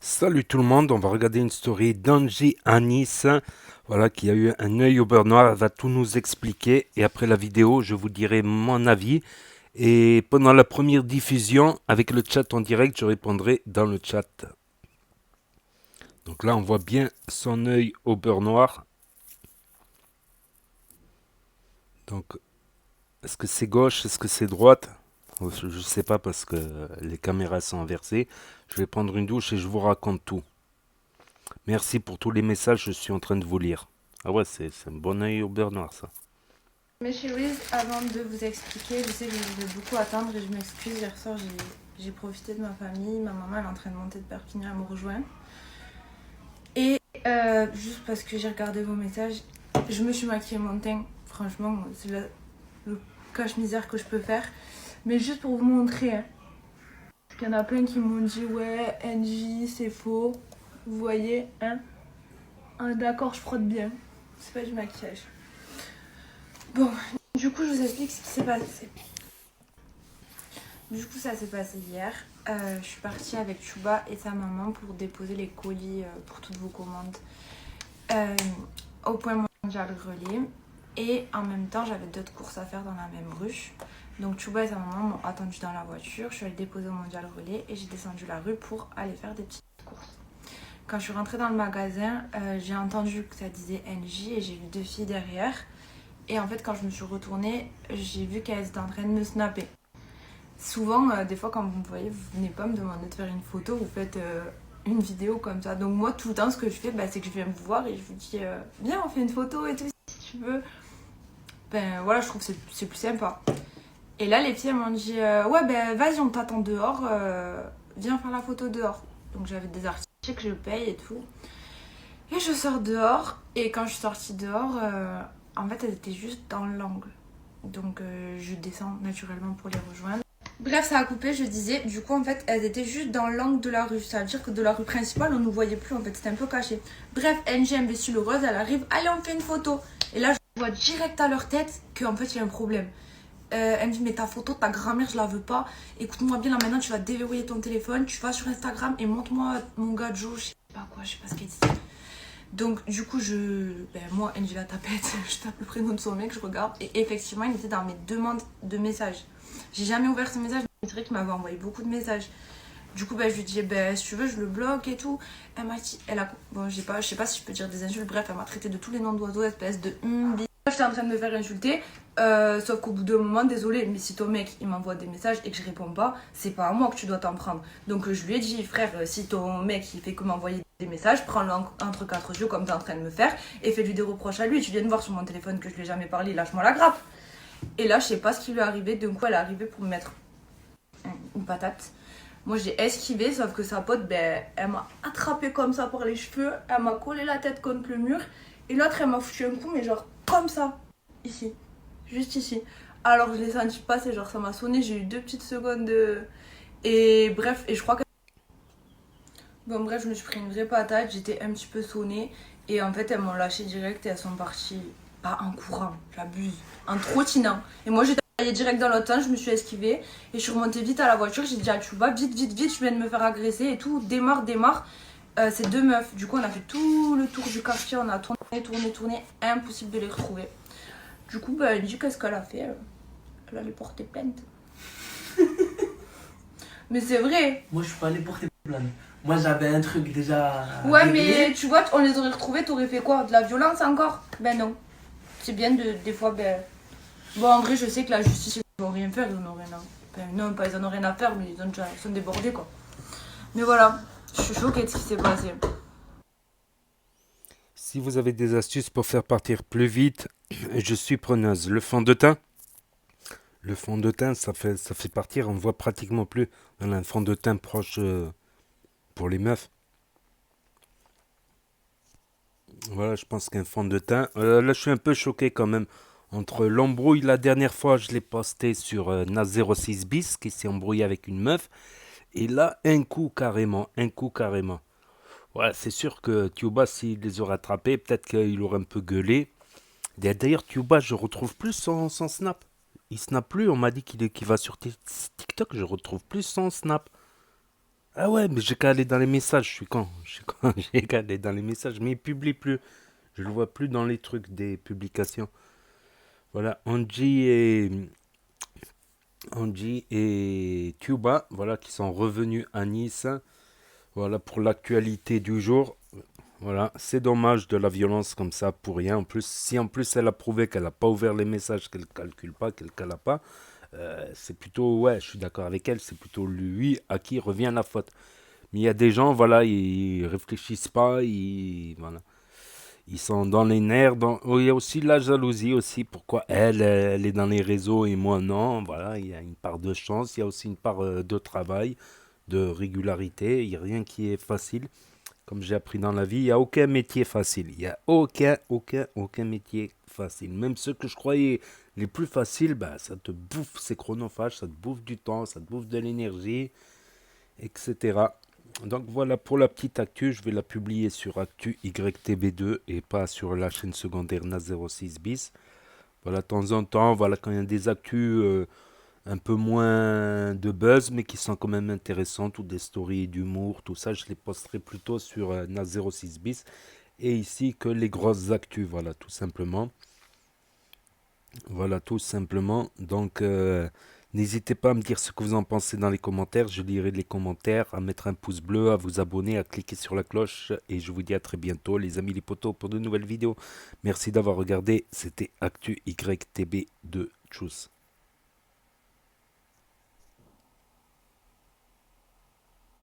Salut tout le monde, on va regarder une story d'Angie à Nice, voilà, qui a eu un œil au beurre noir. Elle va tout nous expliquer et après la vidéo, je vous dirai mon avis. Et pendant la première diffusion, avec le chat en direct, je répondrai dans le chat. Donc là, on voit bien son œil au beurre noir. Donc, est-ce que c'est gauche, est-ce que c'est droite? Je ne sais pas parce que les caméras sont inversées. Je vais prendre une douche et je vous raconte tout. Merci pour tous les messages, je suis en train de vous lire. Ah ouais, c'est un bon œil au beurre noir, ça. Mais chez Louise, avant de vous expliquer, je sais que je vous ai beaucoup attendre et je m'excuse. Hier soir, j'ai profité de ma famille. Ma maman elle est en train de monter de Perpignan, elle me rejoint. Et juste parce que j'ai regardé vos messages, je me suis maquillée mon teint. Franchement, c'est le cache-misère que je peux faire. Mais juste pour vous montrer, hein, parce qu'il y en a plein qui m'ont dit ouais, NJ, c'est faux. Vous voyez, hein? Ah, d'accord, je frotte bien. C'est pas du maquillage. Bon, du coup, je vous explique ce qui s'est passé. Du coup, ça s'est passé hier. Je suis partie avec Chouba et sa maman pour déposer les colis pour toutes vos commandes euh, au point mondial relais. Et en même temps, j'avais d'autres courses à faire dans la même rue. Donc Chouba et sa maman m'ont attendu dans la voiture. Je suis allée déposer au mondial relais et j'ai descendu la rue pour aller faire des petites courses. Quand je suis rentrée dans le magasin, j'ai entendu que ça disait NJ et j'ai vu deux filles derrière. Et en fait, quand je me suis retournée, j'ai vu qu'elles étaient en train de me snapper. Souvent, des fois, quand vous me voyez, vous venez pas me demander de faire une photo, vous faites une vidéo comme ça. Donc moi, tout le temps, ce que je fais, c'est que je viens vous voir et je vous dis viens, on fait une photo et tout, si tu veux. Ben voilà, je trouve que c'est plus sympa. Et là, les filles, elles m'ont dit ouais, ben vas-y, on t'attend dehors, viens faire la photo dehors. Donc j'avais des articles que je paye et tout. Et je sors dehors, et quand je suis sortie dehors, en fait, elles étaient juste dans l'angle. Donc je descends naturellement pour les rejoindre. Bref, ça a coupé, je disais. Du coup, en fait, elles étaient juste dans l'angle de la rue. C'est-à-dire que de la rue principale, on ne nous voyait plus. En fait, c'était un peu caché. Bref, NG imbécile heureuse, elle arrive. Allez, on fait une photo. Et là, je vois direct à leur tête qu'en fait, il y a un problème. Elle me dit, mais ta photo, ta grand-mère, je la veux pas. Écoute-moi bien, là maintenant, tu vas déverrouiller ton téléphone. Tu vas sur Instagram et montre-moi mon gars Joe. Je sais pas quoi, je sais pas ce qu'elle dit. Donc, du coup, moi, NG la tapette, je tape le prénom de son mec, je regarde. Et effectivement, il était dans mes demandes de messages. J'ai jamais ouvert ce message. C'est vrai qu'il m'avait envoyé beaucoup de messages. Du coup, je lui dis, si tu veux, je le bloque et tout. Elle m'a dit, bon, je sais pas si je peux dire des insultes. Bref, elle m'a traité de tous les noms d'oiseaux, espèce de J'étais en train de me faire insulter. Sauf qu'au bout d'un moment, désolé, mais si ton mec il m'envoie des messages et que je réponds pas, c'est pas à moi que tu dois t'en prendre. Donc je lui ai dit, frère, si ton mec il fait que m'envoyer des messages, prends-le entre quatre yeux comme t'es en train de me faire et fais-lui des reproches à lui. Tu viens de voir sur mon téléphone que je lui ai jamais parlé, lâche-moi la grappe. Et là, je sais pas ce qui lui est arrivé. D'un coup, elle est arrivée pour me mettre une patate. Moi, j'ai esquivé, sauf que sa pote, elle m'a attrapé comme ça par les cheveux. Elle m'a collé la tête contre le mur. Et l'autre, elle m'a foutu un coup, mais genre comme ça. Ici. Juste ici. Alors, je l'ai senti passer, genre ça m'a sonné. J'ai eu 2 petites secondes de. Et bref, et je crois que. Bon, bref, je me suis pris une vraie patate. J'étais un petit peu sonnée. Et en fait, elles m'ont lâché direct et elles sont parties. Pas en courant, j'abuse. En trottinant. Et moi, j'étais allée direct dans l'autre sens, je me suis esquivée. Et je suis remontée vite à la voiture. J'ai dit à Chouba, vite, vite, vite, je viens de me faire agresser et tout. Démarre, démarre. C'est deux meufs. Du coup, on a fait tout le tour du quartier. On a tourné, tourné, tourné. Impossible de les retrouver. Du coup, elle dit qu'est-ce qu'elle a fait. Elle allait porter plainte. Mais c'est vrai. Moi, je suis pas allé porter plainte. Moi, j'avais un truc déjà. Ouais, réglé. mais tu vois, on les aurait retrouvés, t'aurais fait quoi? De la violence encore? Ben non. C'est bien des fois, Bon, en vrai, je sais que la justice, ils vont rien faire, ils en ont rien à... non, pas ils en ont rien à faire, mais ils sont débordés, quoi. Mais voilà, je suis choquée de ce qui s'est passé. Si vous avez des astuces pour faire partir plus vite, je suis preneuse. Le fond de teint, ça fait partir, on voit pratiquement plus. On a un fond de teint proche pour les meufs. Voilà, je pense qu'un fond de teint. Là, je suis un peu choqué quand même. Entre l'embrouille, la dernière fois, je l'ai posté sur Nas06 bis, qui s'est embrouillé avec une meuf. Et là, un coup carrément, un coup carrément. Voilà, c'est sûr que Tuba, s'il les aurait attrapés, peut-être qu'il aurait un peu gueulé. D'ailleurs, Tuba, je retrouve plus son snap. Il snap plus, on m'a dit qu'il va sur TikTok, je retrouve plus son snap. Ah ouais, mais j'ai qu'à aller dans les messages, je suis con. Je suis con, j'ai qu'à aller dans les messages, mais il publie plus. Je le vois plus dans les trucs des publications. Voilà, Angie et Tuba, voilà, qui sont revenus à Nice. Voilà pour l'actualité du jour. Voilà, c'est dommage de la violence comme ça pour rien. En plus, si en plus elle a prouvé qu'elle n'a pas ouvert les messages, qu'elle calcule pas, qu'elle cala pas, c'est plutôt, ouais, je suis d'accord avec elle, c'est plutôt lui à qui revient la faute. Mais il y a des gens, voilà, ils réfléchissent pas, voilà, ils sont dans les nerfs. Oh, il y a aussi la jalousie aussi. Pourquoi elle est dans les réseaux et moi non. Voilà, il y a une part de chance, il y a aussi une part de travail, de régularité. Il n'y a rien qui est facile. Comme j'ai appris dans la vie, il n'y a aucun métier facile. Il n'y a aucun métier facile. Même ceux que je croyais les plus faciles, bah, ça te bouffe, c'est chronophage, ça te bouffe du temps, ça te bouffe de l'énergie, etc. Donc voilà pour la petite actu, je vais la publier sur Actu YTB2 et pas sur la chaîne secondaire NAS06 bis. Voilà, de temps en temps, voilà, quand il y a des actus un peu moins de buzz, mais qui sont quand même intéressantes, ou des stories d'humour, tout ça, je les posterai plutôt sur NAS06 bis. Et ici que les grosses actus, voilà, tout simplement. Voilà, tout simplement. Donc, n'hésitez pas à me dire ce que vous en pensez dans les commentaires. Je lirai les commentaires, à mettre un pouce bleu, à vous abonner, à cliquer sur la cloche. Et je vous dis à très bientôt, les amis les potos, pour de nouvelles vidéos. Merci d'avoir regardé. C'était Actu YTB de Tchuss.